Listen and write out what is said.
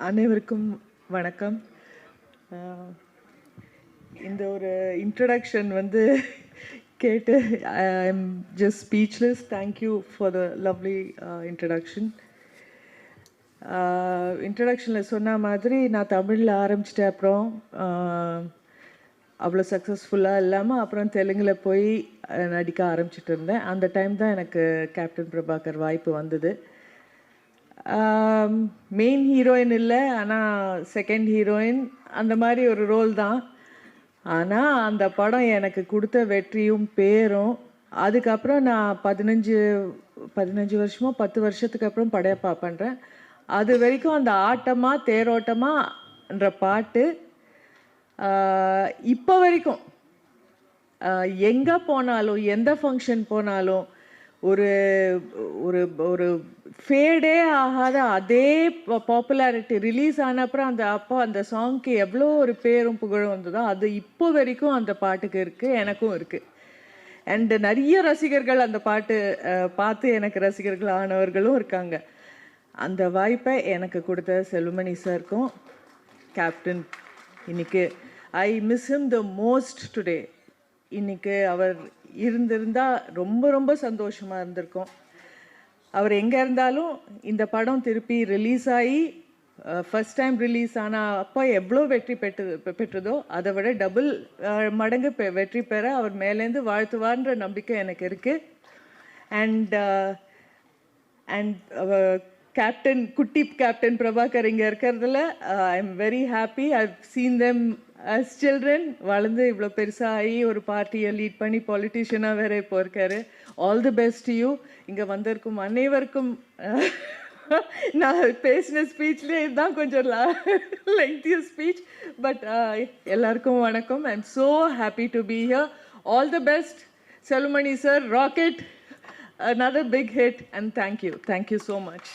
அனைவருக்கும் வணக்கம். இந்த ஒரு இன்ட்ரடக்ஷன் வந்து கேட்டு I am just speechless. Thank you for the lovely introduction. இன்ட்ரடக்ஷனில் சொன்ன மாதிரி நான் தமிழில் ஆரம்பிச்சிட்டேன். அப்புறம் அவ்வளோ சக்ஸஸ்ஃபுல்லாக இல்லாமல் அப்புறம் தெலுங்கில் போய் நடிக்க ஆரம்பிச்சிட்டு இருந்தேன். அந்த டைம் தான் எனக்கு கேப்டன் பிரபாகர் வாய்ப்பு வந்தது. மெயின் ஹீரோயின் இல்லை, ஆனால் செகண்ட் ஹீரோயின் அந்த மாதிரி ஒரு ரோல் தான். ஆனால் அந்த படம் எனக்கு கொடுத்த வெற்றியும் பேரும். அதுக்கப்புறம் நான் 15 வருஷமோ 10 வருஷத்துக்கு அப்புறம் படையப்பா பண்ணுறேன். அது வரைக்கும் அந்த ஆட்டமாக தேரோட்டமான்ற பாட்டு இப்போ வரைக்கும் எங்கே போனாலும் எந்த ஃபங்க்ஷன் போனாலும் ஒரு ஒரு ஒரு ஃபேடே ஆகாத அதே பாப்புலாரிட்டி. ரிலீஸ் ஆன அப்புறம் அந்த சாங்க்கு எவ்வளோ ஒரு பேரும் புகழும் வந்ததோ அது இப்போ வரைக்கும் அந்த பாட்டுக்கு இருக்குது, எனக்கும் இருக்குது. அண்டு நிறைய ரசிகர்கள் அந்த பாட்டு பார்த்து எனக்கு ரசிகர்கள் ஆனவர்களும் இருக்காங்க. அந்த வாய்ப்பை எனக்கு கொடுத்த செல்வமணி சாருக்கும் கேப்டன் இன்னைக்கு I miss him the most today. இன்னைக்கு அவர் இருந்திருந்தால் ரொம்ப ரொம்ப சந்தோஷமாக இருந்திருக்கும். அவர் எங்கே இருந்தாலும் இந்த படம் திருப்பி ரிலீஸ் ஆகி ஃபஸ்ட் டைம் ரிலீஸ் ஆனால் அப்போ எவ்வளோ வெற்றி பெற்றதோ அதை விட டபுள் மடங்கு வெற்றி பெற அவர் மேலேருந்து வாழ்த்துவார்ன்ற நம்பிக்கை எனக்கு இருக்குது. அண்ட் கேப்டன் குட்டி கேப்டன் பிரபாகர் இங்கே இருக்கிறதுல I am very happy. I have seen them as children. வளர்ந்து இவ்வளோ பெருசாக ஆகி ஒரு பார்ட்டியை லீட் பண்ணி பாலிட்டிஷியனாக வேற இப்போ இருக்காரு. All the best you. இங்கே வந்திருக்கும் அனைவருக்கும் நான் பேசின ஸ்பீச்லேயே இதுதான் கொஞ்சம் லெங்க்தியர் ஸ்பீச். பட் எல்லாருக்கும் வணக்கம். I am so happy to be here. All the best Selvamani sir. Rocket, another big hit, and thank you so much.